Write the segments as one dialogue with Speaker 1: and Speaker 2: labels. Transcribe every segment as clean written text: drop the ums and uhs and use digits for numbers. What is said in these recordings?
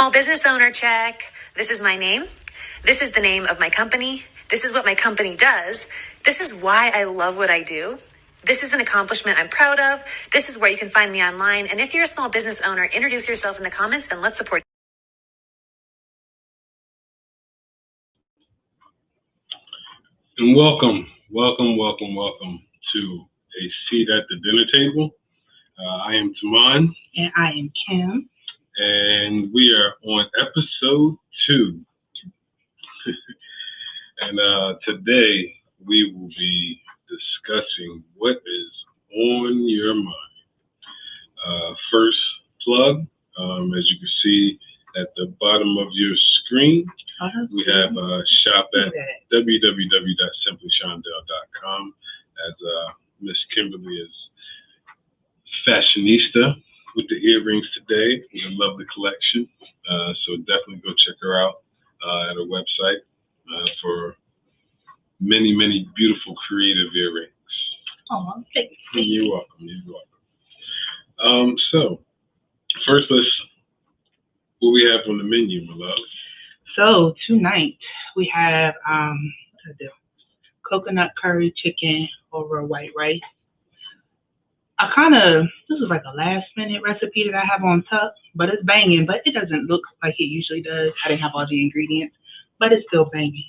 Speaker 1: Small business owner, check. This is my name. This is the name of my company. This is what my company does. This is why I love what I do. This is an accomplishment I'm proud of. This is where you can find me online. And if you're a small business owner, introduce yourself in the comments and let's support.
Speaker 2: And welcome to a seat at the dinner table. I am Taman.
Speaker 3: And I am Kim.
Speaker 2: And we are on episode 2. And today we will be discussing what is on your mind. First plug, as you can see at the bottom of your screen, we have shop at www.simplyshondell.com, as Miss Kimberly is fashionista with the earrings today. With a lovely collection. So definitely go check her out at her website for many, many beautiful creative earrings.
Speaker 3: Oh, thank you.
Speaker 2: You're welcome. So first, what we have on the menu, my love.
Speaker 3: So tonight we have coconut curry chicken over white rice. This is like a last minute recipe that I have on top, but it's banging, but it doesn't look like it usually does. I didn't have all the ingredients, but it's still banging.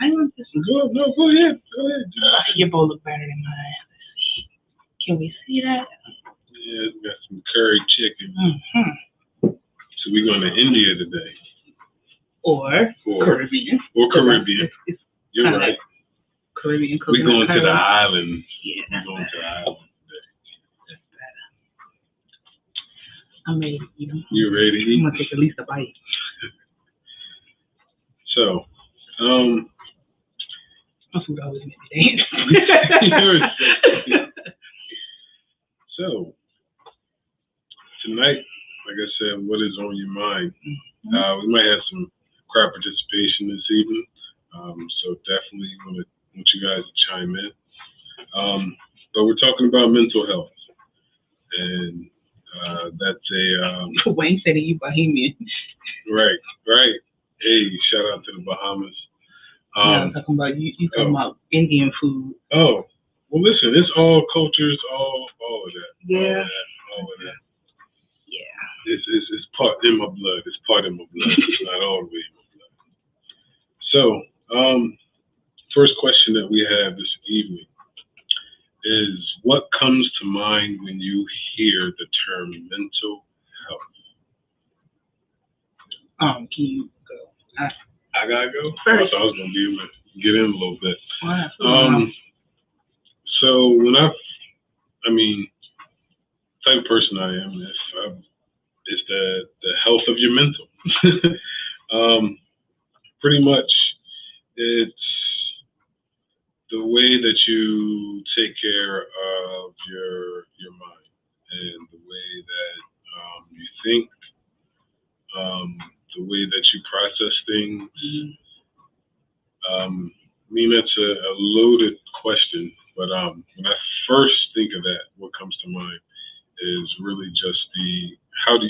Speaker 3: I want this.
Speaker 2: Go ahead.
Speaker 3: Your bowl look better than mine. Let's see. Can we see that?
Speaker 2: Yeah, we got some curry chicken.
Speaker 3: Mm-hmm.
Speaker 2: So we're going to India today.
Speaker 3: Or Caribbean.
Speaker 2: Or Caribbean. You're right.
Speaker 3: Like Caribbean
Speaker 2: we're going
Speaker 3: curry.
Speaker 2: to the island.
Speaker 3: Yeah,
Speaker 2: we're going to the island today.
Speaker 3: That's better. I'm ready to eat them.
Speaker 2: You ready to eat?
Speaker 3: I'm going to take at least a bite.
Speaker 2: So,
Speaker 3: my food always makes me dance.
Speaker 2: So, tonight, like I said, what is on your mind?
Speaker 3: Mm-hmm.
Speaker 2: We might have some crowd participation this evening. So definitely want you guys to chime in. But we're talking about mental health. And that's a...
Speaker 3: Wayne said you Bahamian.
Speaker 2: Right. Hey, shout out to the Bahamas.
Speaker 3: I'm talking about you talking about Indian food.
Speaker 2: Oh, well, listen, it's all cultures, all of that.
Speaker 3: Yeah.
Speaker 2: All of that.
Speaker 3: Yeah.
Speaker 2: It's part in my blood. It's part of my blood. It's not all the way in my blood. So, first question that we have this evening is, what comes to mind when you hear the term mental health?
Speaker 3: Can you go?
Speaker 2: I gotta go?
Speaker 3: First.
Speaker 2: I thought I was gonna be able to get in a little bit. So when type of person I am, it's the health of your mental. Pretty much, it's the way that you take care of your mind and the way that you think, the way that you process things. That's a loaded question, but when I first think of that, what comes to mind is really just how do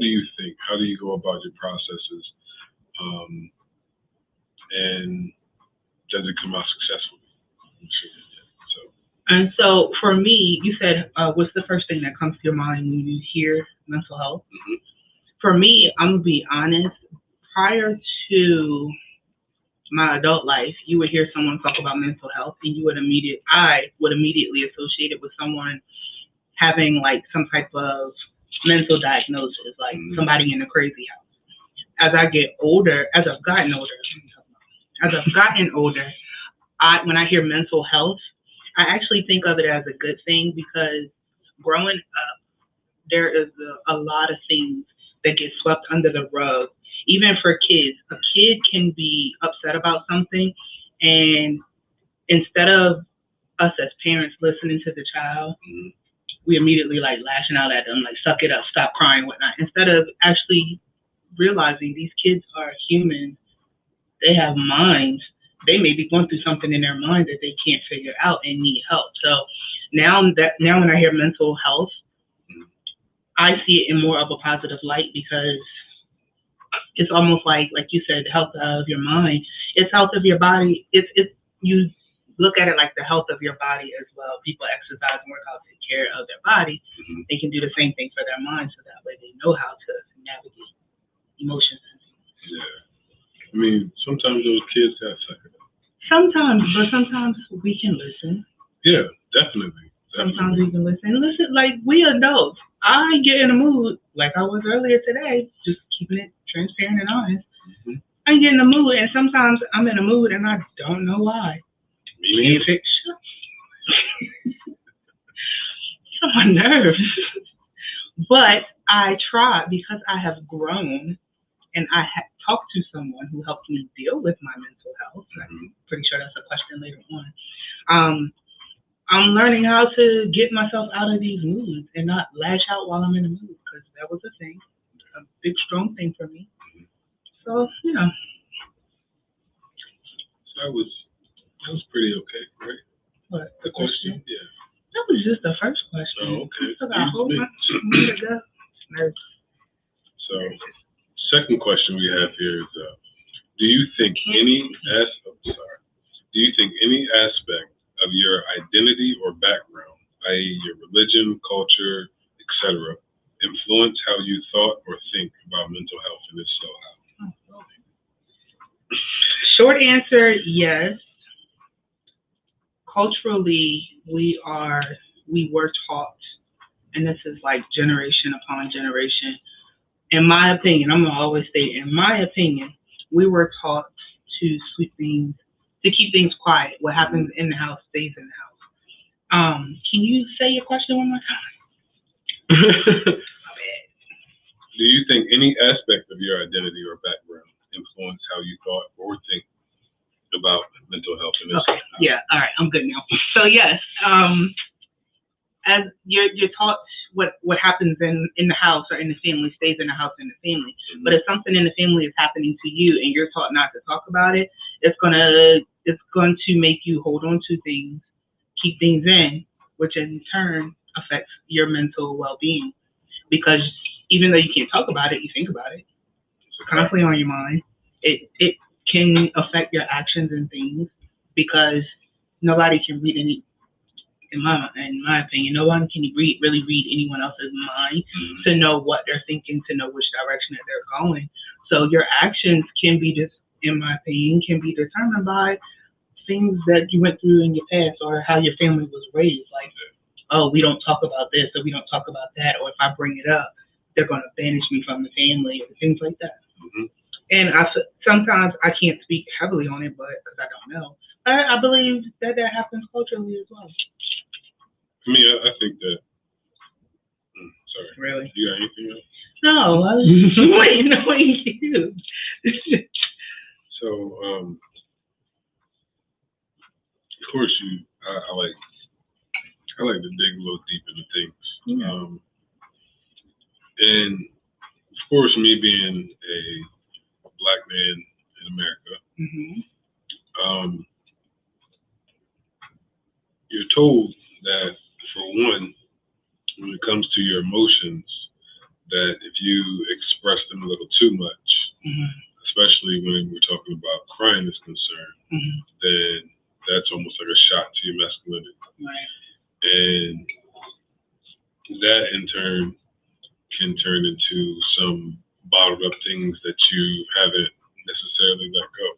Speaker 2: you think? How do you go about your processes? And does it come out successfully?
Speaker 3: And so for me, you said, what's the first thing that comes to your mind when you hear mental health?
Speaker 2: Mm-hmm.
Speaker 3: For me, I'm going to be honest, prior to my adult life, you would hear someone talk about mental health and I would immediately associate it with someone having like some type of mental diagnosis, like somebody in a crazy house. As I've gotten older, when I hear mental health, I actually think of it as a good thing, because growing up, there is a lot of things that get swept under the rug. Even for kids, a kid can be upset about something, and instead of us as parents listening to the child, we immediately like lashing out at them, like suck it up, stop crying, whatnot. Instead of actually realizing these kids are human, they have minds. They may be going through something in their mind that they can't figure out and need help. So now when I hear mental health, I see it in more of a positive light because it's almost like you said, the health of your mind. It's health of your body. It's you look at it like the health of your body as well. People exercise and work out to take care of their body.
Speaker 2: Mhm.
Speaker 3: They can do the same thing for their mind, so that way they know how to navigate emotions.
Speaker 2: Yeah. I mean, sometimes those kids have second.
Speaker 3: Sometimes, but sometimes we can listen.
Speaker 2: Yeah, definitely.
Speaker 3: Sometimes we can listen. Listen, like we adults. I get in a mood like I was earlier today, just keeping it transparent and honest.
Speaker 2: Mhm.
Speaker 3: I get in a mood, and sometimes I'm in a mood and I don't know why.
Speaker 2: Me
Speaker 3: Can't fix my nerves. But I try because I have grown and I have talked to someone who helped me deal with my mental health. I'm pretty sure that's a question later on. I'm learning how to get myself out of these moods and not lash out while I'm in a mood because that was a thing, a big strong thing for me. So
Speaker 2: That was pretty okay, right?
Speaker 3: what
Speaker 2: The question? Yeah.
Speaker 3: That was just the first question.
Speaker 2: Oh, okay.
Speaker 3: We still got a whole bunch more to go.
Speaker 2: So, second question we have here is, do you think any aspect of your identity or background, i.e., your religion, culture, etc., influence how you thought or think about mental health, and if so, how?
Speaker 3: Short answer, yes. Culturally, we were taught, and this is like generation upon generation. In my opinion, I'm gonna always say, in my opinion, we were taught to keep things quiet. What happens in the house stays in the house. Can you say your question one more time?
Speaker 2: Do you think any aspect of your identity or background influence how you thought or think about mental health? And
Speaker 3: okay. Yeah. All right. I'm good now. So yes, as you're taught what happens in the house or in the family stays in the house and the family. Mm-hmm. But if something in the family is happening to you and you're taught not to talk about it, it's going to make you hold on to things, keep things in, which in turn affects your mental well-being. Because even though you can't talk about it, you think about it. It's constantly on your mind. It can affect your actions and things because nobody can read in my opinion, no one can really read anyone else's mind to know what they're thinking, to know which direction that they're going. So your actions can be in my opinion, can be determined by things that you went through in your past or how your family was raised. Like, oh, we don't talk about this or we don't talk about that, or if I bring it up, they're going to banish me from the family or things like that. Mm-hmm. And sometimes I can't speak heavily on it, but because I don't know. I believe that happens culturally as well.
Speaker 2: I mean, I think that. Sorry.
Speaker 3: Really?
Speaker 2: You got anything else?
Speaker 3: No, I was just waiting on you.
Speaker 2: So, of course, I like to dig a little deep into things. Yeah. And of course, me being a black man in America, mm-hmm. You're told that, for one, when it comes to your emotions, that if you express them a little too much, mm-hmm. especially when we're talking about crime is concerned, mm-hmm. then that's almost like a shot to your masculinity. Right. And that in turn can turn into some bottled up things that you haven't necessarily let go.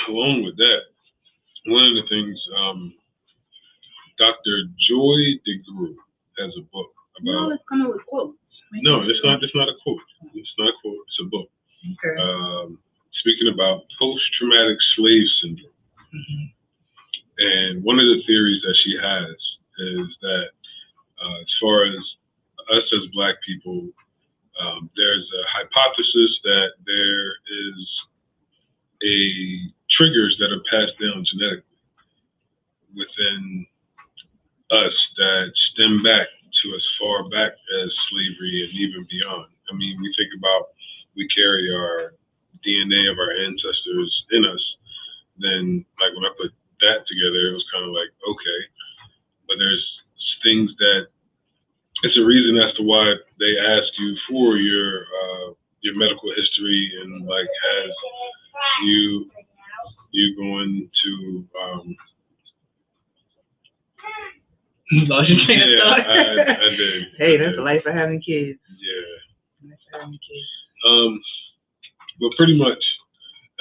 Speaker 2: Along with that, one of the things, Dr. Joy DeGruy has a book about.
Speaker 3: No, it's coming with quotes.
Speaker 2: No, it's not a quote. It's not a quote. It's a book. Okay. Speaking about post-traumatic slave syndrome. Mm-hmm. And one of the theories that she has is that as far as us as Black people, there's a hypothesis that there is triggers that are passed down genetically within us that stem back to as far back as slavery and even beyond. I mean, we carry our DNA of our ancestors in us. Then, like, when I put that together, it was kind of like, okay, but there's things that it's a reason as to why they ask you for your medical history and like has you going to
Speaker 3: Lost your train of thought.
Speaker 2: I did.
Speaker 3: Hey, that's the life of having kids.
Speaker 2: Yeah.
Speaker 3: Life of having kids.
Speaker 2: But pretty much,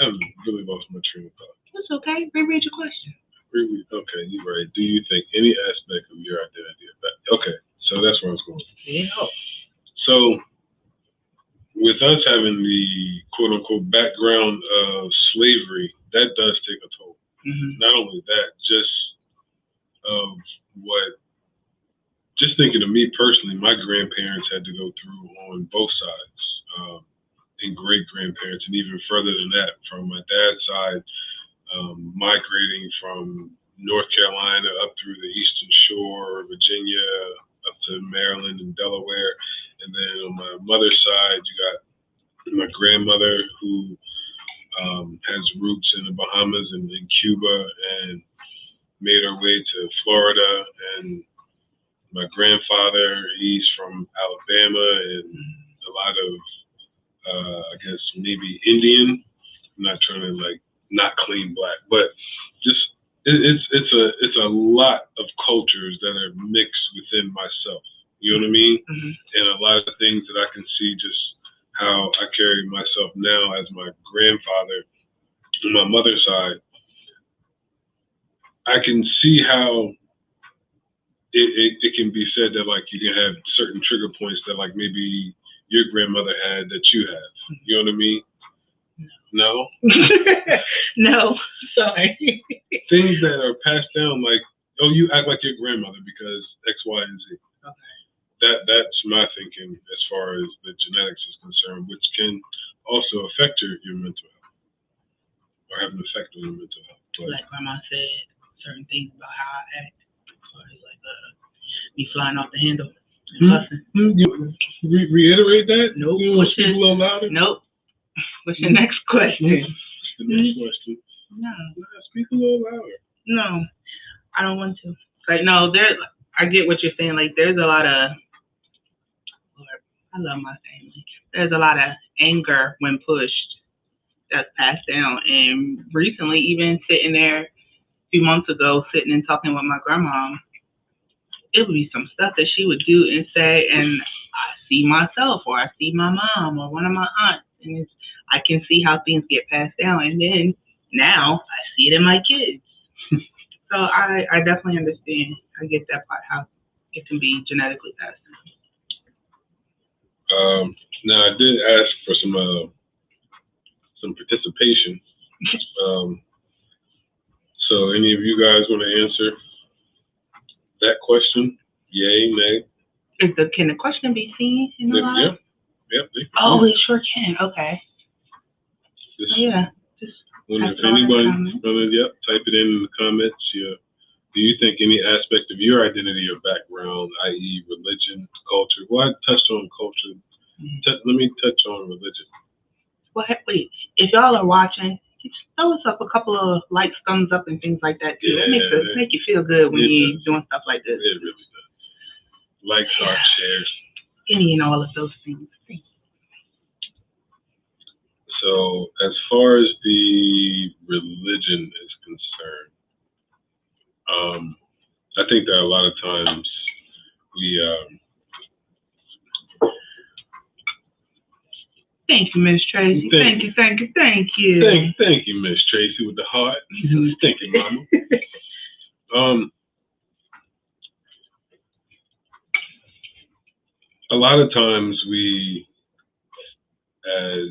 Speaker 2: I really lost my train of thought.
Speaker 3: That's okay. Reread your question.
Speaker 2: Okay, you're right. Do you think any aspect of your identity okay, so that's where I was going.
Speaker 3: Yeah.
Speaker 2: So, with us having the quote-unquote background of slavery, that does take a toll.
Speaker 3: Mm-hmm.
Speaker 2: Not only that, just just thinking of me personally, my grandparents had to go through on both sides, and great-grandparents, and even further than that, from my dad's side, migrating from North Carolina up through the Eastern Shore, Virginia, up to Maryland and Delaware. And then on my mother's side, you got my grandmother who has roots in the Bahamas and in Cuba and made her way to Florida. And my grandfather, he's from Alabama and a lot of, I guess, maybe Indian. I'm not trying to like not clean black, but just it's a lot of cultures that are mixed within myself. You know what I mean?
Speaker 3: Mm-hmm.
Speaker 2: And a lot of the things that I can see just how I carry myself now as my grandfather on my mother's side. I can see how it can be said that like you can have certain trigger points that like maybe your grandmother had that you have. You know what I mean? No?
Speaker 3: No, sorry.
Speaker 2: Things that are passed down like, oh, you act like your grandmother because X, Y, and Z.
Speaker 3: Okay.
Speaker 2: That's my thinking as far as the genetics is concerned, which can also affect your mental health or have an effect on your mental health. But,
Speaker 3: like Grandma said, certain things about how I act, like me flying off the handle and fussing.
Speaker 2: You reiterate that?
Speaker 3: Nope.
Speaker 2: You want to speak a little louder?
Speaker 3: Nope. What's your next question?
Speaker 2: The next question.
Speaker 3: No.
Speaker 2: Speak a little louder.
Speaker 3: No, I don't want to. Like, no, I get what you're saying. Like, there's a lot of, I love my family. There's a lot of anger when pushed that's passed down. And recently, even sitting there a few months ago, sitting and talking with my grandma, it would be some stuff that she would do and say, and I see myself, or I see my mom, or one of my aunts, and I can see how things get passed down. And then now I see it in my kids. So I definitely understand. I get that part, how it can be genetically passed
Speaker 2: down. Now I did ask for some participation. So any of you guys want to answer that question? Yay, nay?
Speaker 3: Can the question be seen in the live?
Speaker 2: Yep.
Speaker 3: Oh, it sure can. Okay. Just
Speaker 2: if anybody's gonna type it in the comments. Yeah. Do you think any aspect of your identity or background, i.e., religion, culture? Well, I touched on culture. Let me touch on religion.
Speaker 3: Well, wait. If y'all are watching, just throw us up a couple of likes, thumbs up, and things like that too.
Speaker 2: Yeah,
Speaker 3: it make you feel good when you're doing stuff like this.
Speaker 2: It really does. Likes, hearts, shares.
Speaker 3: Any and all of those things.
Speaker 2: So, as far as the religion is concerned, I think that a lot of times we.
Speaker 3: Thank you, Miss Tracy. Thank you.
Speaker 2: Thank you, Miss Tracy, with the heart. Thank you, Mama. A lot of times we, as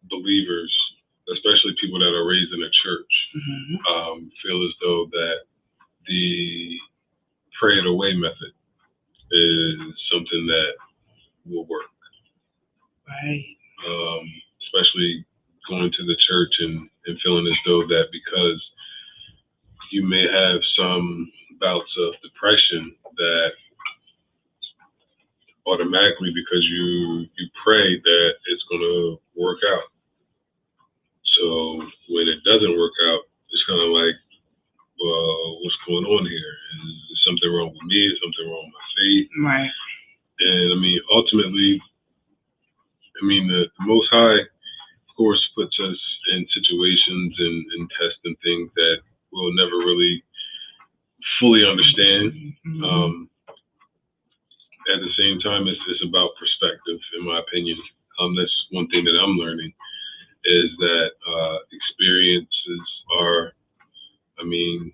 Speaker 2: believers, especially people that are raised in a church, feel as though that the pray it away method is something that will work.
Speaker 3: Right.
Speaker 2: Especially going to the church and feeling as though that because you may have some bouts of depression that automatically because you pray that it's going to work out. So when it doesn't work out, it's kind of like, well, what's going on here? Is something wrong with me? Is something wrong with my faith.
Speaker 3: Right.
Speaker 2: And I mean, ultimately, I mean, the Most High, of course, puts us in situations and tests and things that we'll never really fully understand. At the same time, it's about perspective, in my opinion. That's one thing that I'm learning, is that experiences are, I mean,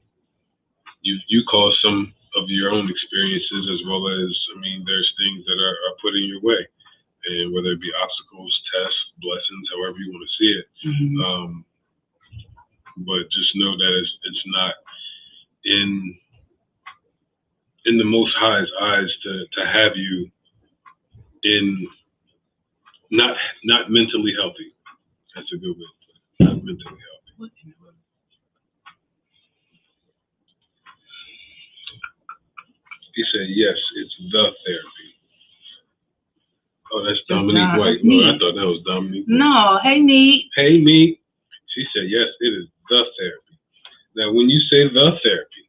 Speaker 2: you cause some of your own experiences, as well as, I mean, there's things that are put in your way, and whether it be obstacles, tests, blessings, however you want to see it. But just know that it's not in the Most High's eyes to have you in not mentally healthy. That's a good way to put it. Not mentally healthy. He said, yes, it's the therapy. Oh, that's Dominique White. No, I thought that was Dominique White.
Speaker 3: No, hey, Neat.
Speaker 2: Hey, Neat. She said, yes, it is the therapy. Now, when you say the therapy,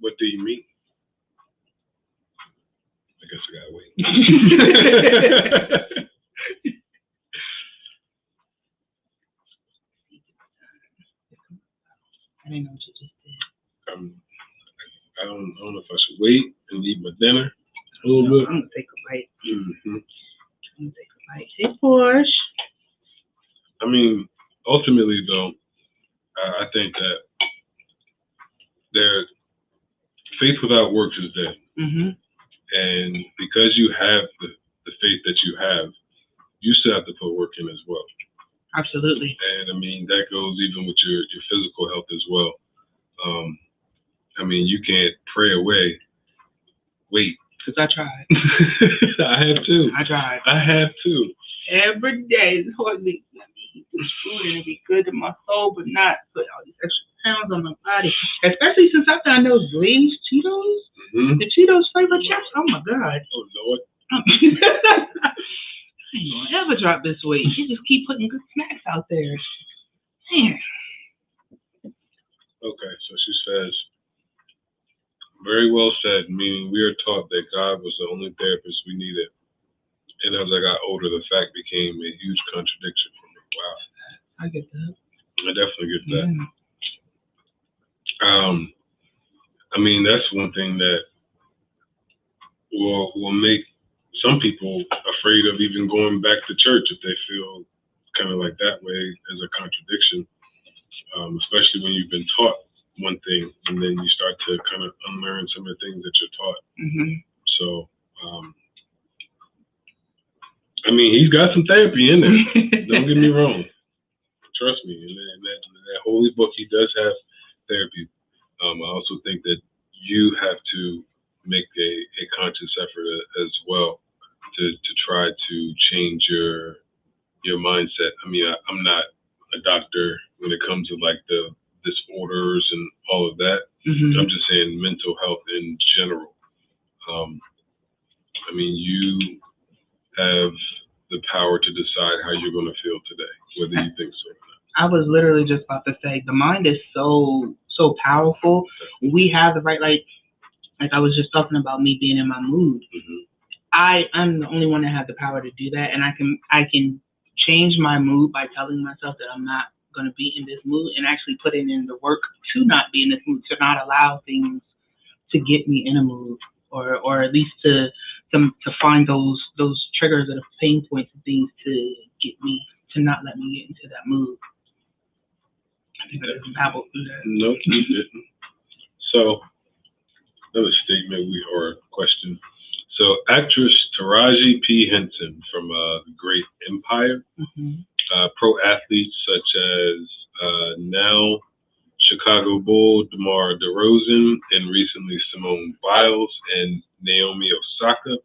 Speaker 2: what do you mean? I guess I gotta wait.
Speaker 3: I didn't know what you just did.
Speaker 2: I don't know if I should wait and eat my dinner a little bit.
Speaker 3: I'm gonna take a bite. I'm gonna take a bite. Hey, Porsche.
Speaker 2: I mean, ultimately, though, I think that faith without works is dead. And because you have the faith that you have, you still have to put work in as well.
Speaker 3: Absolutely.
Speaker 2: And I mean, that goes even with your physical health as well. I mean, you can't pray away. Wait.
Speaker 3: Because I tried.
Speaker 2: I have too. I have too.
Speaker 3: Every day, it's hard to eat this food and it'd be good to my soul, but not put all these extra pounds on my body. Especially since I found those Lay's Cheetos. The Cheetos flavor chips. Oh my God.
Speaker 2: Oh Lord.
Speaker 3: I ain't gonna ever drop this weight. You just keep putting good snacks out there. Man.
Speaker 2: Okay, so she says, very well said, meaning we are taught that God was the only therapist we needed. And as I got older, the fact became a huge contradiction for me. Wow.
Speaker 3: I get that.
Speaker 2: I definitely get that. I mean, that's one thing that will make some people afraid of even going back to church if they feel kind of like that way as a contradiction, especially when you've been taught one thing and then you start to kind of unlearn some of the things that you're taught. So, I mean, he's got some therapy in there. Don't get me wrong. Trust me. In that holy book, he does have therapy. I also think that you have to make a conscious effort as well to try to change your mindset. I mean, I'm not a doctor when it comes to like the disorders and all of that. I'm just saying mental health in general. I mean, you have the power to decide how you're going to feel today, whether you think so or not.
Speaker 3: I was literally just about to say, the mind is so powerful. We have the right, like I was just talking about me being in my mood. I'm the only one that has the power to do that, and I can change my mood by telling myself that I'm not going to be in this mood, and actually putting in the work to not be in this mood, to not allow things to get me in a mood, or at least to find those triggers or the pain points and things to get me, to not let me get into that mood. I think I didn't babble through that.
Speaker 2: Nope, you didn't. So, another statement or a question. So, actress Taraji P. Henson from The Great Empire, pro athletes such as now Chicago Bull DeMar DeRozan, and recently Simone Biles and Naomi Osaka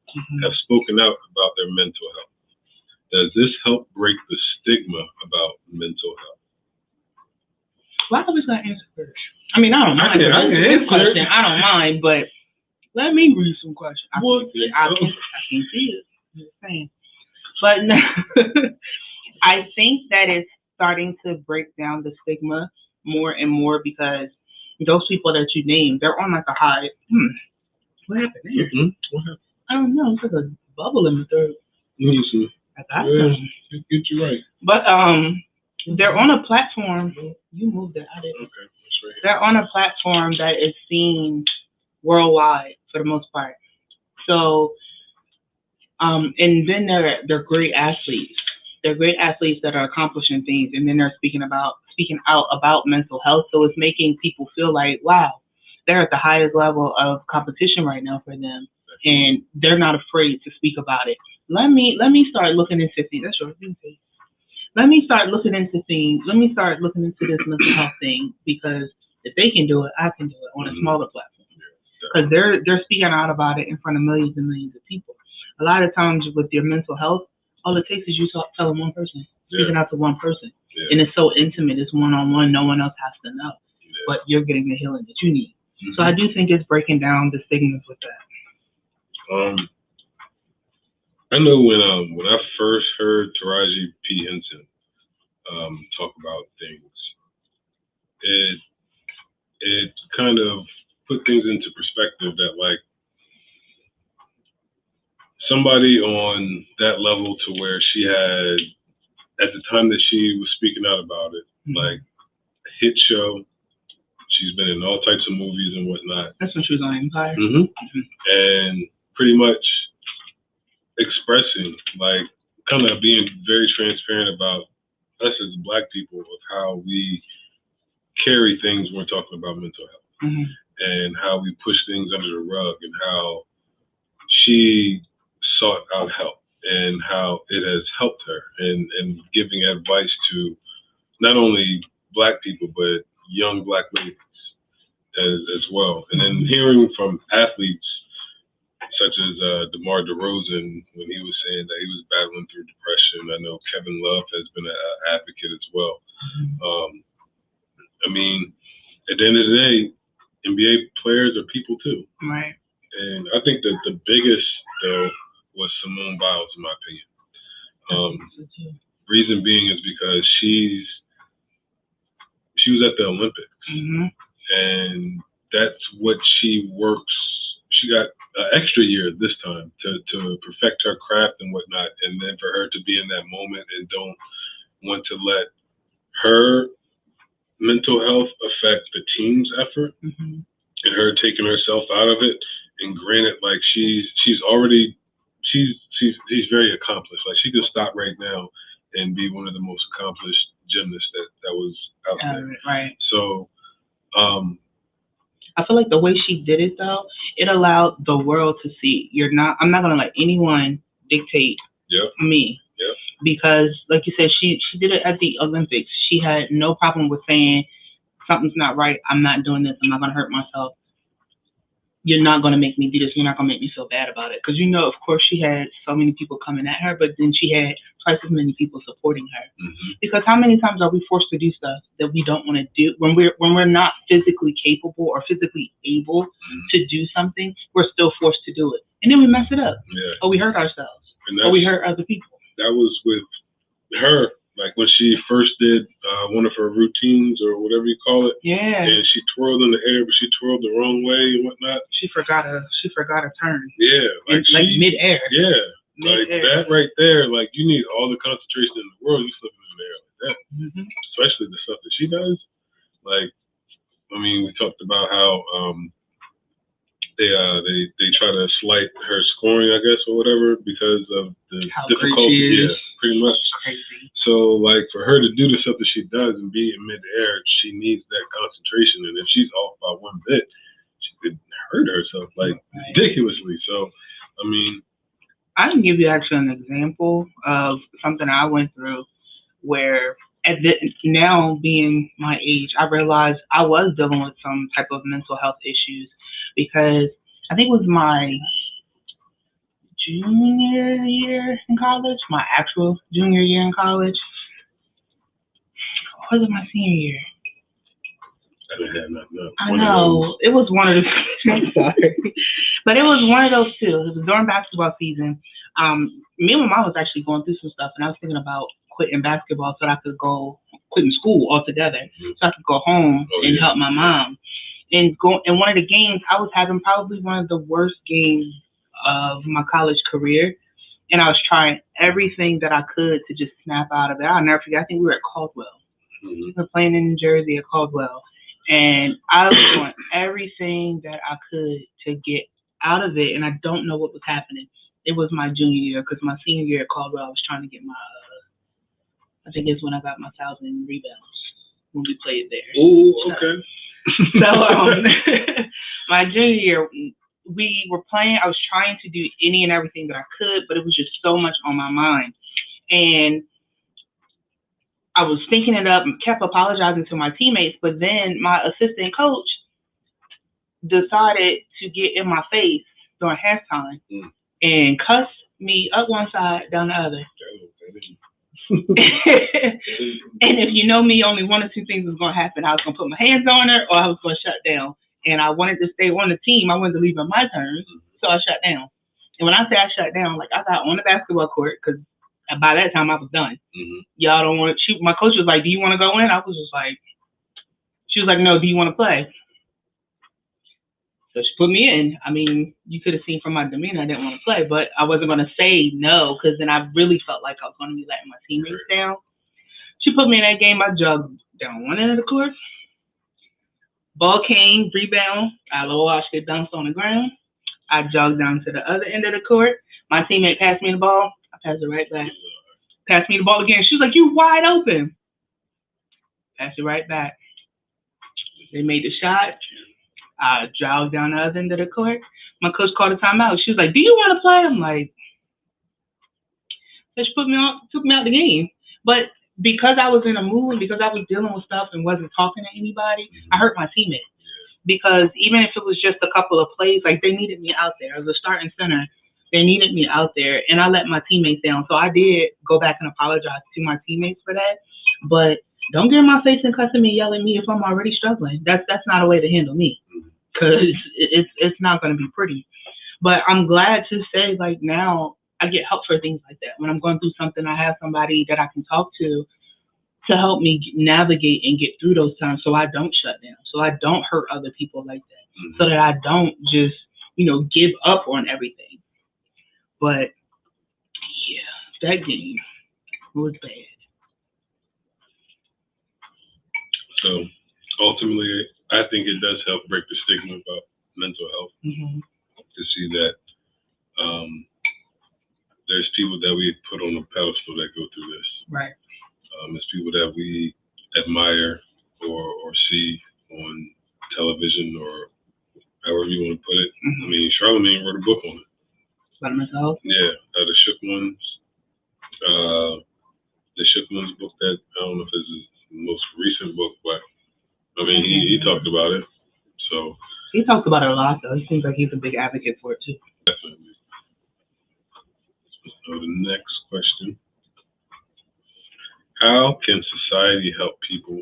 Speaker 2: have spoken out about their mental health. Does this help break the stigma about mental health?
Speaker 3: Well, I always got to answer first. I mean, I don't mind. I don't mind, but let me read some questions. I can see it. I'm just saying. But no, I think that it's starting to break down the stigma more and more, because those people that you named, they're on like a high. What happened there?
Speaker 2: What happened?
Speaker 3: I don't know. It's like a bubble in the third. I got some.
Speaker 2: Get you right.
Speaker 3: But they're on a platform. You moved it. I didn't.
Speaker 2: Okay, that's right.
Speaker 3: They're on a platform that is seen worldwide for the most part. So, and then they're great athletes. They're great athletes that are accomplishing things, and then they're speaking out about mental health. So it's making people feel like, wow, they're at the highest level of competition right now for them, and they're not afraid to speak about it. Let me start looking into things. That's your thing. Let me start looking into things. Let me start looking into this mental health thing, because if they can do it, I can do it on a smaller platform. Because they're speaking out about it in front of millions and millions of people. A lot of times with your mental health, all it takes is you telling one person, speaking out to one person, and it's so intimate. It's one-on-one. No one else has to know, but you're getting the healing that you need. So I do think it's breaking down the stigmas with that.
Speaker 2: I know when I first heard Taraji P. Henson talk about things, it kind of put things into perspective that, like, somebody on that level to where she had, at the time that she was speaking out about it, like a hit show. She's been in all types of movies and whatnot.
Speaker 3: That's when she was on Empire.
Speaker 2: And pretty much expressing, like, kind of being very transparent about us as Black people, of how we carry things when we're talking about mental health, and how we push things under the rug, and how she sought out help, and how it has helped her, and giving advice to not only Black people, but young Black ladies as well. And then hearing from athletes such as DeMar DeRozan, when he was saying that he was battling through depression. I know Kevin Love has been an advocate as well. I mean, at the end of the day, NBA players are people too.
Speaker 3: Right.
Speaker 2: And I think that the biggest, though, was Simone Biles, in my opinion. Reason being is because she was at the Olympics, and that's what she works. She got an extra year this time to perfect her craft and whatnot, and then for her to be in that moment and don't want to let her mental health affect the team's effort, and her taking herself out of it. And granted, like, she's very accomplished. Like, she could stop right now and be one of the most accomplished gymnasts that was out there.
Speaker 3: Right.
Speaker 2: So,
Speaker 3: I feel like the way she did it, though, it allowed the world to see. I'm not gonna let anyone dictate me. Because, like you said, she did it at the Olympics. She had no problem with saying something's not right. I'm not doing this. I'm not gonna hurt myself. You're not going to make me do this. You're not going to make me feel bad about it. Because, of course, she had so many people coming at her, but then she had twice as many people supporting her. Because how many times are we forced to do stuff that we don't want to do? When we're not physically capable or physically able to do something, we're still forced to do it. And then we mess it up. Or we hurt ourselves. Or we hurt other people.
Speaker 2: That was with her. Like, when she first did one of her routines, or whatever you call it, and she twirled in the air, but she twirled the wrong way and whatnot. She forgot her turn. Yeah, like
Speaker 3: mid-air.
Speaker 2: Yeah, mid-air. Like that right there. Like, you need all the concentration in the world. You slipping in the air like that, especially the stuff that she does. Like, I mean, we talked about how they try to slight her scoring, I guess, or whatever, because of the difficulty. Yeah, pretty much.
Speaker 3: Crazy.
Speaker 2: So, like, for her to do the stuff that she does and be in midair, she needs that concentration. And if she's off by one bit, she could hurt herself, like, ridiculously. So, I mean,
Speaker 3: I can give you actually an example of something I went through where, now being my age, I realized I was dealing with some type of mental health issues, because I think it was my junior year in college, my actual junior year in college. Or was it my senior year? I know. It was one of the I'm sorry. But it was one of those two. It was during basketball season. Me and my mom was actually going through some stuff, and I was thinking about quitting basketball so that I could quitting school altogether, so I could go home and help my mom. And in one of the games, I was having probably one of the worst games of my college career. And I was trying everything that I could to just snap out of it. I'll never forget. I think we were at Caldwell. We were playing in New Jersey at Caldwell. And I was doing everything that I could to get out of it. And I don't know what was happening. It was my junior year, because my senior year at Caldwell, I was trying to get my, I think it's when I got my 1,000 rebounds when we played there.
Speaker 2: Oh, okay.
Speaker 3: So my junior year, we were playing. I was trying to do any and everything that I could, but it was just so much on my mind. And I was thinking it up and kept apologizing to my teammates, but then my assistant coach decided to get in my face during halftime and cuss me up one side, down the other. And if you know me, only one or two things was going to happen. I was going to put my hands on her, or I was going to shut down. And I wanted to stay on the team. I wanted to leave on my terms, so I shut down. And when I say I shut down, like, I got on the basketball court, because by that time I was done. Y'all don't want to shoot. My coach was like, "Do you want to go in?" I was just like, she was like, "No, do you want to play?" So she put me in. I mean, you could have seen from my demeanor I didn't want to play, but I wasn't going to say no, because then I really felt like I was going to be letting my teammates down. She put me in that game. I jogged down one end of the court. Ball came, rebound. I watched it bounce on the ground. I jogged down to the other end of the court. My teammate passed me the ball. I passed it right back. Passed me the ball again. She was like, "You wide open." Passed it right back. They made the shot. I jogged down the other end of the court. My coach called a timeout. She was like, "Do you want to play?" I'm like, so she took me out the game. But because I was in a mood, because I was dealing with stuff and wasn't talking to anybody, I hurt my teammates. Because even if it was just a couple of plays, like, they needed me out there. As a starting center, they needed me out there, and I let my teammates down. So I did go back and apologize to my teammates for that. But don't get in my face and cussing me, yelling at me if I'm already struggling. That's not a way to handle me, because it's not going to be pretty. But I'm glad to say, like, now I get help for things like that. When I'm going through something, I have somebody that I can talk to help me navigate and get through those times, so I don't shut down, so I don't hurt other people like that, so that I don't just, give up on everything. But yeah, that game was bad.
Speaker 2: So ultimately, I think it does help break the stigma about mental health, to see that there's people that we put on a pedestal that go through this.
Speaker 3: Right.
Speaker 2: There's people that we admire or see on television, or however you want to put it. I mean, Charlamagne wrote a book on it.
Speaker 3: About mental health?
Speaker 2: Yeah, the Shook Ones. The Shook Ones book, that I don't know if it's his most recent book, but I mean, he talked about it. So
Speaker 3: he talks about it a lot, though. He seems like he's a big advocate for it too.
Speaker 2: Definitely. So the next question: how can society help people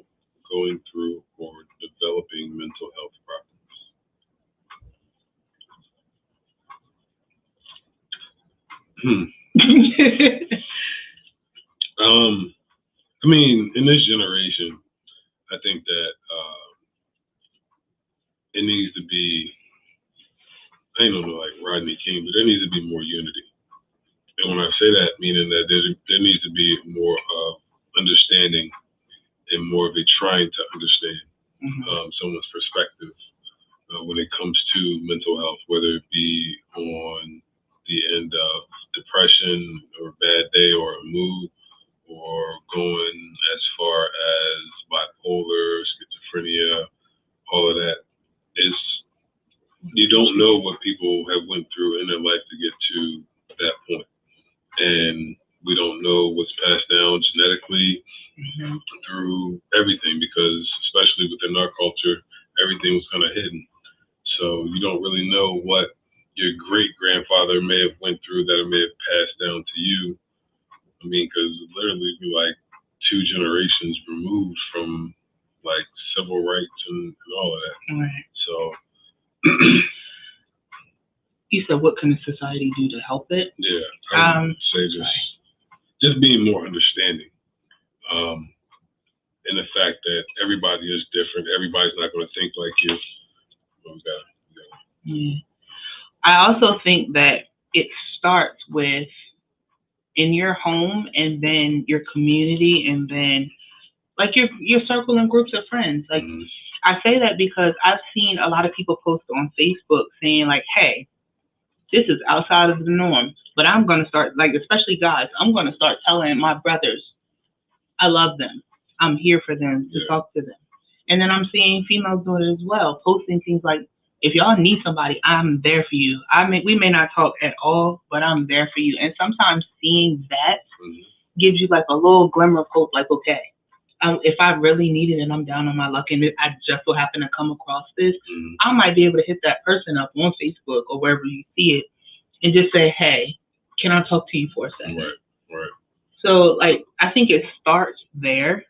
Speaker 2: going through or developing mental health problems? I mean, in this generation, I think that it needs to be, I don't know, like Rodney King, but there needs to be more unity. And when I say that, meaning that there needs to be more understanding and more of a trying to understand someone's perspective when it comes to mental health, whether it be on the end of depression or a bad day or a mood, or going as far as bipolar, schizophrenia, all of that. You don't know what people have went through in their life to get to that point. And we don't know what's passed down genetically through everything, because especially within our culture, everything was kind of hidden. So you don't really know what your great-grandfather may have went through that it may have passed down to you. I mean, because literally we're like 2 generations removed from like civil rights and all of that.
Speaker 3: Right.
Speaker 2: So
Speaker 3: you said, what can society do to help it?
Speaker 2: Yeah, I would say just being more understanding, and the fact that everybody is different. Everybody's not going to think like you.
Speaker 3: Yeah. I also think that it starts with in your home and then your community and then like your circle and groups of friends. Like I say that because I've seen a lot of people post on Facebook saying like, hey, this is outside of the norm. But I'm gonna start like especially guys, I'm gonna start telling my brothers I love them. I'm here for them to talk to them. And then I'm seeing females doing it as well, posting things like, if y'all need somebody, I'm there for you. I mean, we may not talk at all, but I'm there for you. And sometimes seeing that gives you like a little glimmer of hope, like, okay, if I really need it and I'm down on my luck and I just so happen to come across this, I might be able to hit that person up on Facebook or wherever you see it and just say, hey, can I talk to you for a second?
Speaker 2: Right.
Speaker 3: So, like, I think it starts there.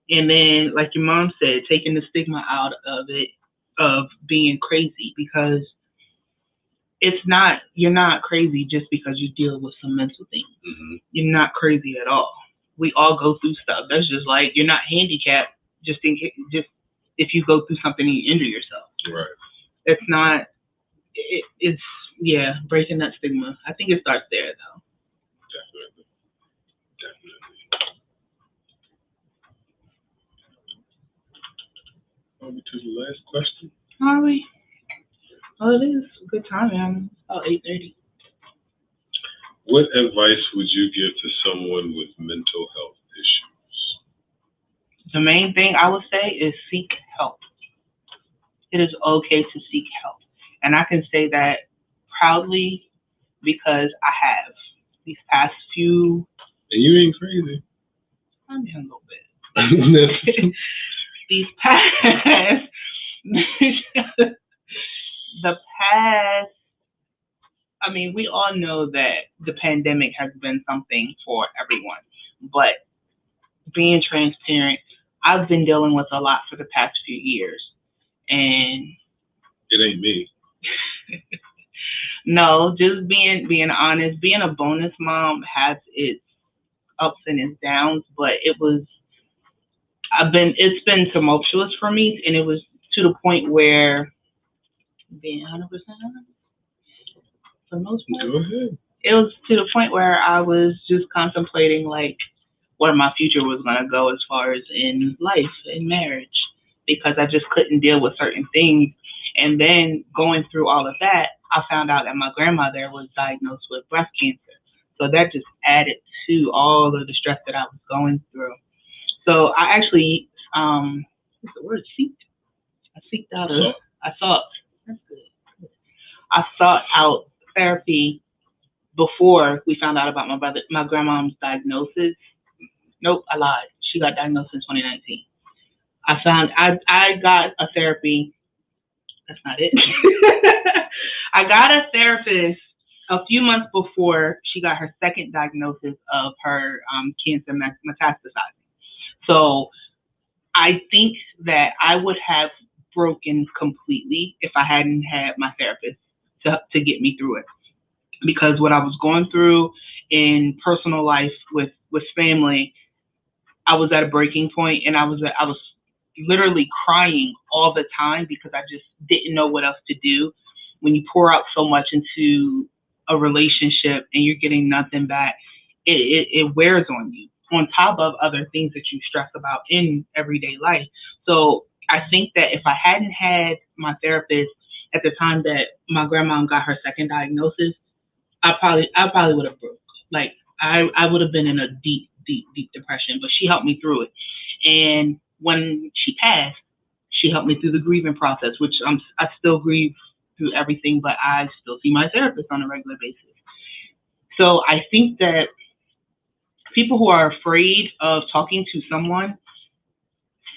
Speaker 3: And then, like your mom said, taking the stigma out of it, of being crazy, because you're not crazy just because you deal with some mental things. You're not crazy at all. We all go through stuff. That's just like, you're not handicapped just if you go through something and you injure yourself.
Speaker 2: Right.
Speaker 3: It's not, it's breaking that stigma. I think it starts there, though.
Speaker 2: Definitely. On to the last question.
Speaker 3: Are we? Oh, it is a good time, man. It's about 8:30.
Speaker 2: What advice would you give to someone with mental health issues?
Speaker 3: The main thing I would say is seek help. It is okay to seek help. And I can say that proudly because I have these past few.
Speaker 2: And you ain't crazy.
Speaker 3: I mean, a little bit. These past, I mean, we all know that the pandemic has been something for everyone, but being transparent, I've been dealing with a lot for the past few years, and
Speaker 2: it ain't me.
Speaker 3: No, just being honest. Being a bonus mom has its ups and its downs, but it's been tumultuous for me, and it was to the point where being 100% honest, for the most part,
Speaker 2: go ahead.
Speaker 3: It was to the point where I was just contemplating like where my future was gonna go as far as in life, in marriage, because I just couldn't deal with certain things. And then going through all of that, I found out that my grandmother was diagnosed with breast cancer. So that just added to all of the stress that I was going through. So I actually, what's the word? I sought out therapy before we found out about my grandmom's diagnosis. Nope, I lied. She got diagnosed in 2019. I got a therapy. That's not it. I got a therapist a few months before she got her second diagnosis of her cancer metastasizing. So I think that I would have broken completely if I hadn't had my therapist to get me through it. Because what I was going through in personal life with family, I was at a breaking point, and I was literally crying all the time because I just didn't know what else to do. When you pour out so much into a relationship and you're getting nothing back, it wears on you, on top of other things that you stress about in everyday life. So I think that if I hadn't had my therapist at the time that my grandma got her second diagnosis, I probably would have broke. Like I would have been in a deep depression, but she helped me through it. And when she passed, she helped me through the grieving process, which I still grieve through everything, but I still see my therapist on a regular basis. So I think that people who are afraid of talking to someone,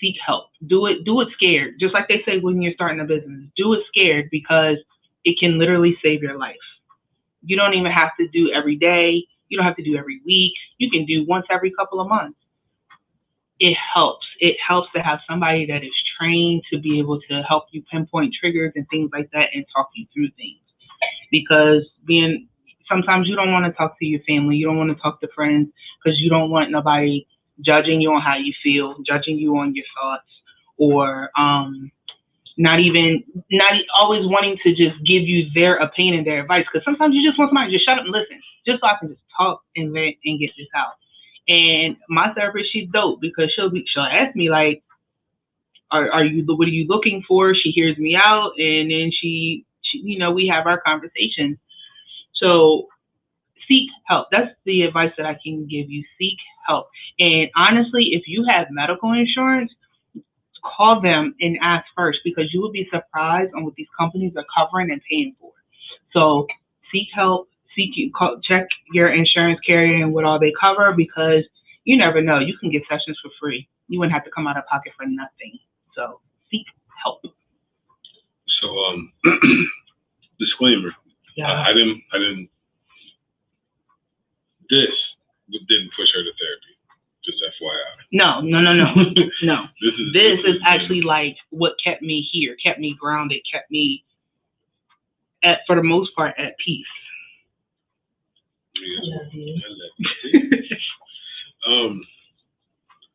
Speaker 3: seek help. Do it scared. Just like they say when you're starting a business, do it scared, because it can literally save your life. You don't even have to do every day. You don't have to do every week. You can do once every couple of months. It helps. It helps to have somebody that is trained to be able to help you pinpoint triggers and things like that and talk you through things. Because sometimes you don't want to talk to your family. You don't want to talk to friends because you don't want nobody judging you on how you feel, judging you on your thoughts, or not always wanting to just give you their opinion and their advice, because sometimes you just want somebody to just shut up and listen, just so I can just talk and vent and get this out. And my therapist, she's dope, because she'll ask me like, what are you looking for? She hears me out, and then she we have our conversations. So seek help. That's the advice that I can give you. Seek help. And honestly, if you have medical insurance, call them and ask first, because you will be surprised on what these companies are covering and paying for. So seek help. Check your insurance carrier and what all they cover, because you never know. You can get sessions for free. You wouldn't have to come out of pocket for nothing. So seek help.
Speaker 2: So disclaimer.
Speaker 3: Yeah.
Speaker 2: I didn't. This didn't push her to therapy. Just FYI.
Speaker 3: No. No. This is actually like what kept me here, kept me grounded, kept me for the most part at peace.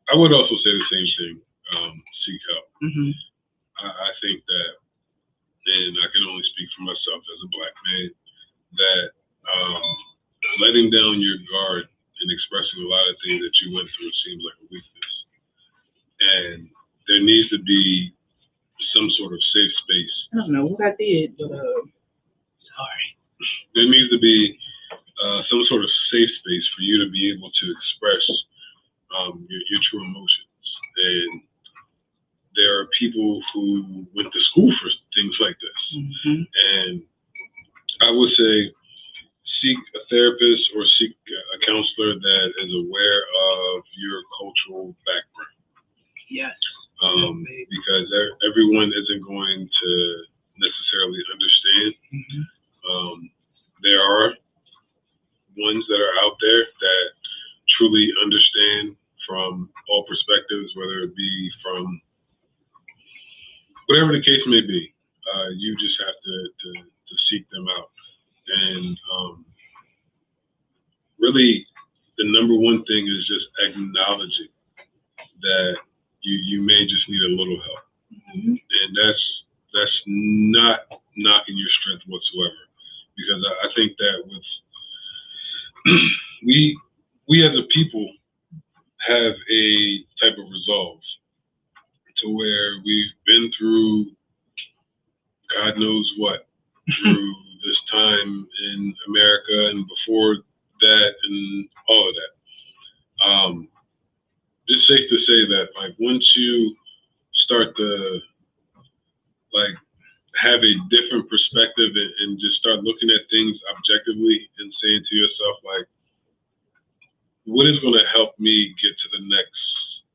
Speaker 2: I would also say the same thing. Seek help.
Speaker 3: Mm-hmm.
Speaker 2: I think that, and I can only speak for myself as a Black man, that letting down your guard and expressing a lot of things that you went through seems like a weakness. And there needs to be some sort of safe space.
Speaker 3: I don't know what I did, but sorry.
Speaker 2: There needs to be some sort of safe space for you to be able to express your true emotions. And there are people who went to school for things like this.
Speaker 3: Mm-hmm.
Speaker 2: And I would say seek a therapist or seek a counselor that is aware of your cultural background.
Speaker 3: Yes.
Speaker 2: Because everyone isn't going to necessarily understand.
Speaker 3: Mm-hmm.
Speaker 2: There are ones that are out there that truly understand from all perspectives, whether it be from whatever the case may be. You just have to seek them out. And really, the number one thing is just acknowledging that you may just need a little help.
Speaker 3: Mm-hmm.
Speaker 2: And that's not knocking your strength whatsoever. Because I think that with we as a people have a type of resolve to where we've been through God knows what through this time in America and before that and all of that. It's safe to say that like once you start to like have a different perspective and just start looking at things objectively and saying to yourself like, what is going to help me get to the next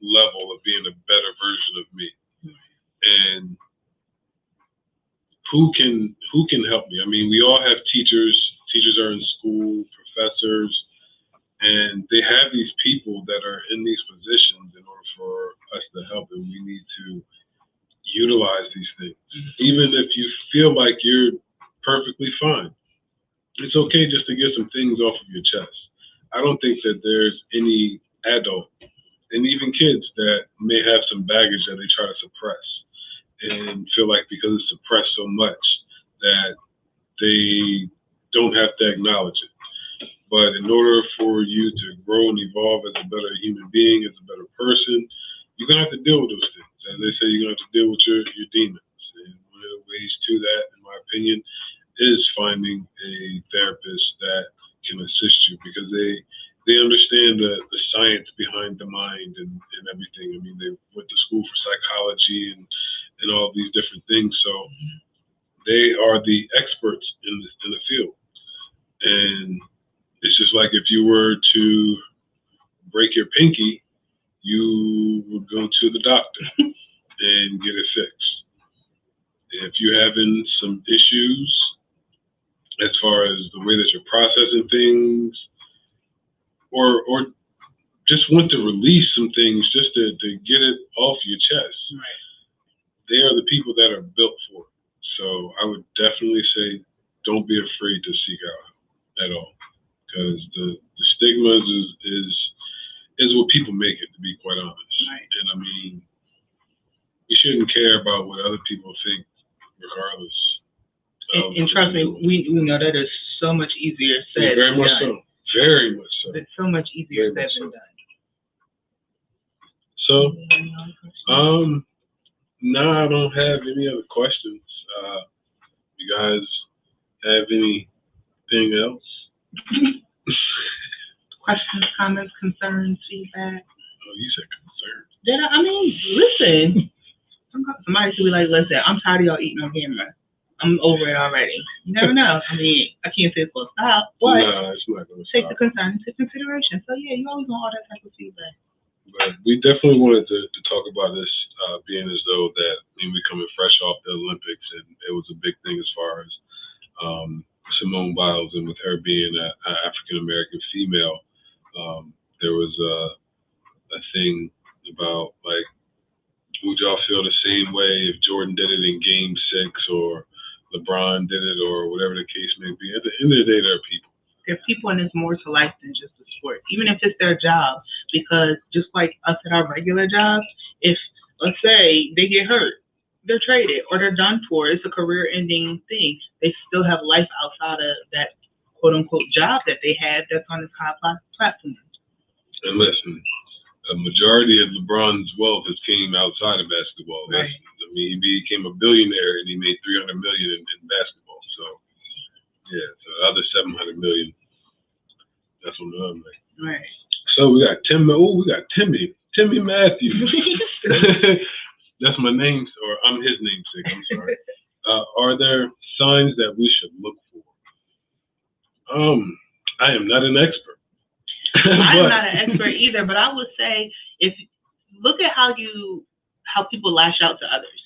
Speaker 2: level of being a better version of me? And who can help me? I mean, we all have teachers. Teachers are in school, professors, and they have these people that are in these positions in order for us to help them. We need to utilize these things. Even if you feel like you're perfectly fine, it's okay just to get some things off of your chest. I don't think that there's any adult, and even kids, that may have some baggage that they try to suppress and feel like because it's suppressed so much that they don't have to acknowledge it. But in order for you to grow and evolve as a better human being, as a better person, you're going to have to deal with those things. As they say, you're going to have to deal with your demons. And one of the ways to that, in my opinion, is finding a therapist that can assist you, because they understand the science behind the mind and everything. I mean, they went to school for psychology and all these different things. So they are the experts in the field. And it's just like if you were to break your pinky, you would go to the doctor and get it fixed. If you're having some issues as far as the way that you're processing things, or just want to release some things just to get it off your chest,
Speaker 3: right,
Speaker 2: they are the people that are built for it. So I would definitely say don't be afraid to seek out at all, because the stigmas is what people make it, to be quite honest.
Speaker 3: Right.
Speaker 2: And I mean, you shouldn't care about what other people think
Speaker 3: And trust me, we know that is so much easier said
Speaker 2: very
Speaker 3: than
Speaker 2: much
Speaker 3: done.
Speaker 2: so. Very much so.
Speaker 3: It's so much easier said than done.
Speaker 2: So, no, I don't have any other questions. You guys have anything else?
Speaker 3: Questions, comments, concerns, feedback?
Speaker 2: Oh, you said concerns.
Speaker 3: I mean, listen. Somebody should be like, listen, I'm tired of y'all eating on camera. I'm over it already. You never know. I mean, I can't say it's going to stop, but
Speaker 2: no, it's not going to
Speaker 3: take
Speaker 2: stop.
Speaker 3: the concerns into consideration. So, yeah, you always want all that type of feedback.
Speaker 2: But we definitely wanted to talk about this, being as though that we coming fresh off the Olympics, and it was a big thing as far as Simone Biles, and with her being an African American female, there was a thing about, like, would y'all feel the same way if Jordan did it in Game 6 or LeBron did it or whatever the case may be? At the end of the day, they're people.
Speaker 3: They're people, and it's more to life than just a sport, even if it's their job. Because just like us at our regular jobs, if, let's say, they get hurt, they're traded or they're done for, it's a career-ending thing, they still have life outside of that quote-unquote job that they had that's on this high platform.
Speaker 2: And listen, a majority of LeBron's wealth has came outside of basketball.
Speaker 3: Right.
Speaker 2: I mean, he became a billionaire and he made $300 million in basketball. So, yeah, so the other $700 million, that's what I'm like.
Speaker 3: Right.
Speaker 2: So we got Timmy Matthews. That's my name, or I'm his namesake. I'm sorry. Are there signs that we should look for? I am not an expert.
Speaker 3: I'm not an expert either, but I would say look at how people lash out to others.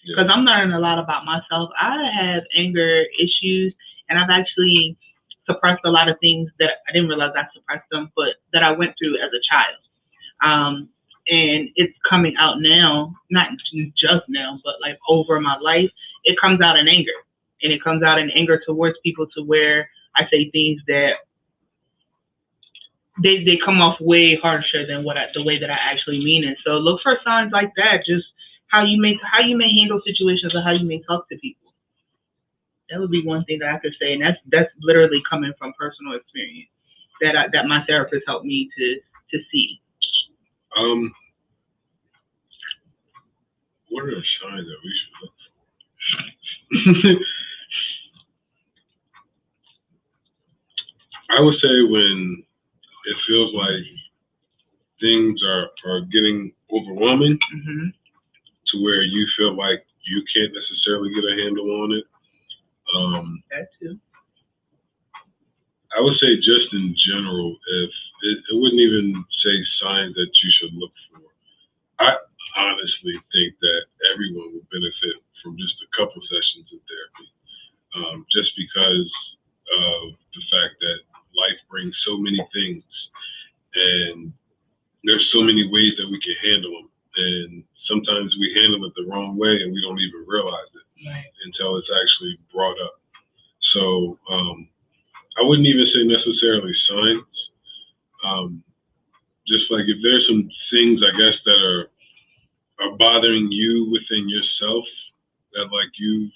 Speaker 3: Because I'm learning a lot about myself. I have anger issues, and I've actually suppressed a lot of things that I didn't realize I suppressed them, but that I went through as a child. And it's coming out now, not just now, but like over my life. It comes out in anger, and it comes out in anger towards people, to where I say things that they come off way harsher than the way that I actually mean it. So look for signs like that, just how you may handle situations or how you may talk to people. That would be one thing that I could say, and that's literally coming from personal experience that my therapist helped me to see.
Speaker 2: What are the signs that we should look for? I would say when it feels like things are getting overwhelming, to where you feel like you can't necessarily get a handle on it.
Speaker 3: That too.
Speaker 2: I would say just in general, if it wouldn't even say signs that you should look for. I honestly think that everyone would benefit from just a couple sessions of therapy, just because of the fact that life brings so many things, and there's so many ways that we can handle them, and sometimes we handle it the wrong way and we don't even realize it until it's actually brought up. So I wouldn't even say necessarily signs. Just like if there's some things, I guess, that are bothering you within yourself, that like you've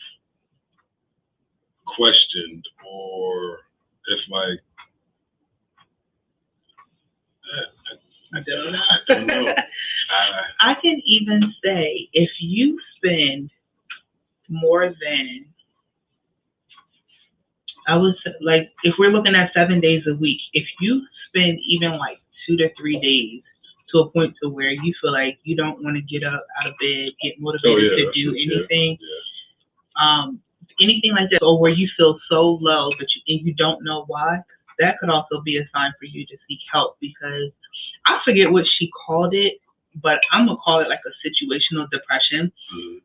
Speaker 2: questioned, or if like
Speaker 3: I don't know.
Speaker 2: I don't know.
Speaker 3: I can even say, if you spend more than, I was like, if we're looking at 7 days a week, if you spend even like 2 to 3 days to a point to where you feel like you don't want to get up out of bed, get motivated to do anything, anything like that, or where you feel so low but you don't know why, that could also be a sign for you to seek help. Because I forget what she called it, but I'm gonna call it like a situational depression.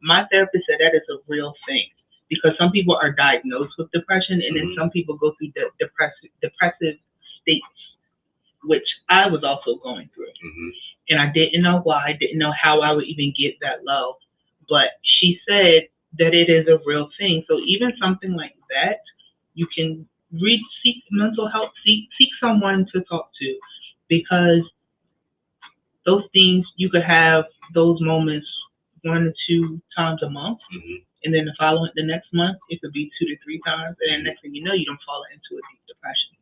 Speaker 3: My therapist said that is a real thing, because some people are diagnosed with depression, and then some people go through depressive states, which I was also going through. And I didn't know why, I didn't know how I would even get that low. But she said that it is a real thing. So even something like that, you can seek mental health, seek someone to talk to, because those things, you could have those moments 1 or 2 times a month, And then the next month, it could be 2 to 3 times. And then next thing you know, you don't fall into a deep depression.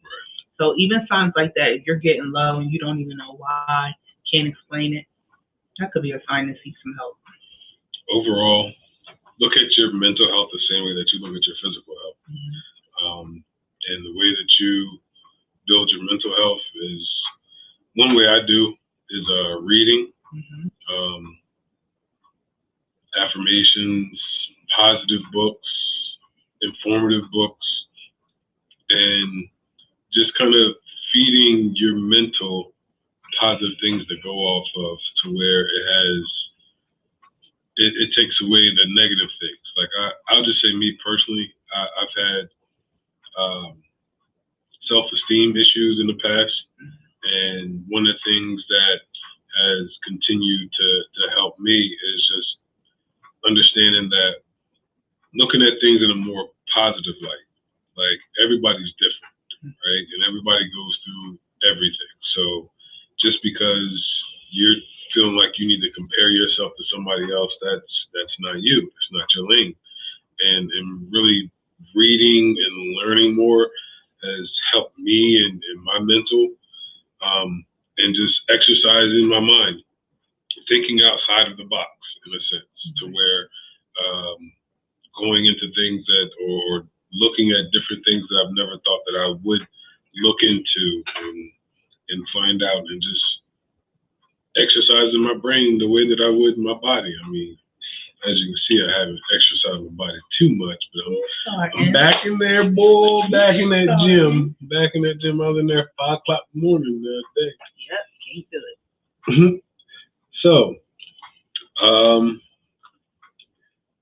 Speaker 3: So even signs like that, if you're getting low and you don't even know why, can't explain it, that could be a sign to seek some help.
Speaker 2: Overall, look at your mental health the same way that you look at your physical health. And the way that you build your mental health is, one way I do is reading, affirmations, positive books, informative books, and just kind of feeding your mental positive things to go off of, to where it takes away the negative things. Like I'll just say, me personally, I've had self-esteem issues in the past, and one of the things that has continued to help me is just understanding that, looking at things in a more positive light. Like, everybody's different, right? And everybody goes through everything. So just because you're feeling like you need to compare yourself to somebody else, that's not you. It's not your lane. And really reading and learning more has helped me in my mental, and just exercising my mind, thinking outside of the box, in a sense, to where going into things that, or looking at different things that I've never thought that I would look into, and find out, and just exercising my brain the way that I would my body. I mean, as you can see, I haven't exercised my body too much, but I'm back in there, boy, back in that gym. I was in there at 5 o'clock in the morning the other day.
Speaker 3: Yep, can't do it.
Speaker 2: So,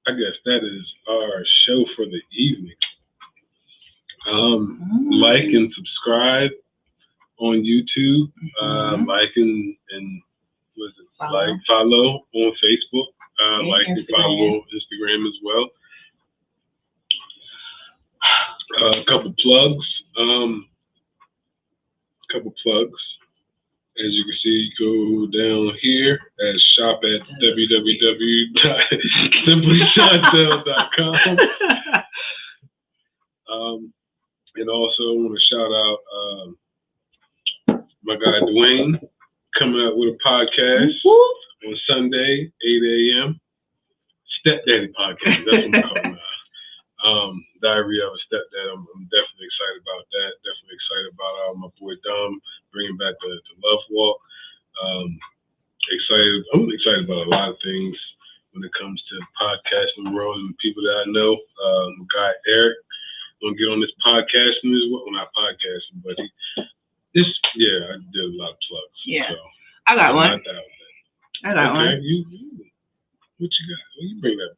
Speaker 2: I guess that is our show for the evening. Like and subscribe on YouTube. Like and follow on Facebook. Like and follow on Instagram as well. A couple plugs. As you can see, go down here and shop at www.simplychantel.com. And also, I want to shout out my guy Dwayne, coming out with a podcast on Sunday, 8 a.m. Stepdaddy podcast. That's what I'm calling it. Diary of a Stepdad. I'm definitely excited about that. Definitely excited about my boy Dom bringing back the Love Walk. I'm excited about a lot of things when it comes to podcasting world and people that I know. My guy Eric gonna get on this podcasting as well. Well, not podcasting, but I did a lot of plugs.
Speaker 3: Yeah,
Speaker 2: so,
Speaker 3: I got one.
Speaker 2: What you got? Well, you bring that.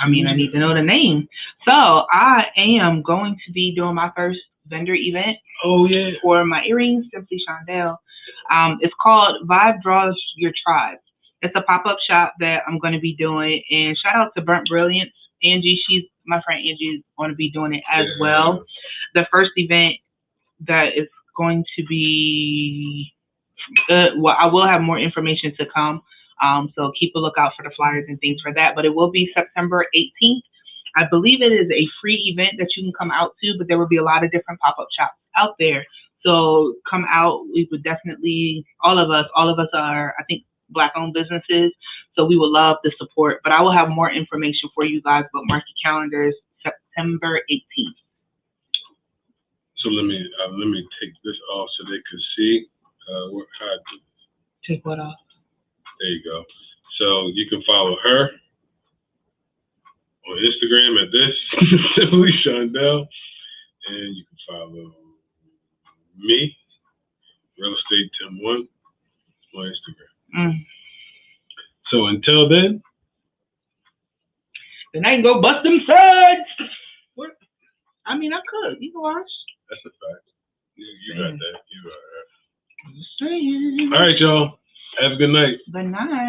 Speaker 3: I need to know the name. So I am going to be doing my first vendor event.
Speaker 2: Oh yeah.
Speaker 3: For my earrings, Simply Chandel. It's called Vibe Draws Your Tribe. It's a pop-up shop that I'm going to be doing. And shout out to Burnt Brilliance, Angie. My friend Angie is going to be doing it as well. The first event that is going to be, I will have more information to come. So keep a lookout for the flyers and things for that. But it will be September 18th. I believe it is a free event that you can come out to, but there will be a lot of different pop-up shops out there. So come out. We would definitely, all of us are, I think, Black-owned businesses. So we would love the support. But I will have more information for you guys, but mark your calendars, September 18th.
Speaker 2: So let me take this off so they can see how I do.
Speaker 3: Take what off?
Speaker 2: There you go. So you can follow her on Instagram at this, Simply Chandel, and you can follow me, Real Estate Tim 1, on Instagram. So until then
Speaker 3: I can go bust them sides. What? I could. You can watch.
Speaker 2: That's a fact. You got that. You got that.
Speaker 3: Just saying.
Speaker 2: All right, y'all. Have a good night.
Speaker 3: Good night.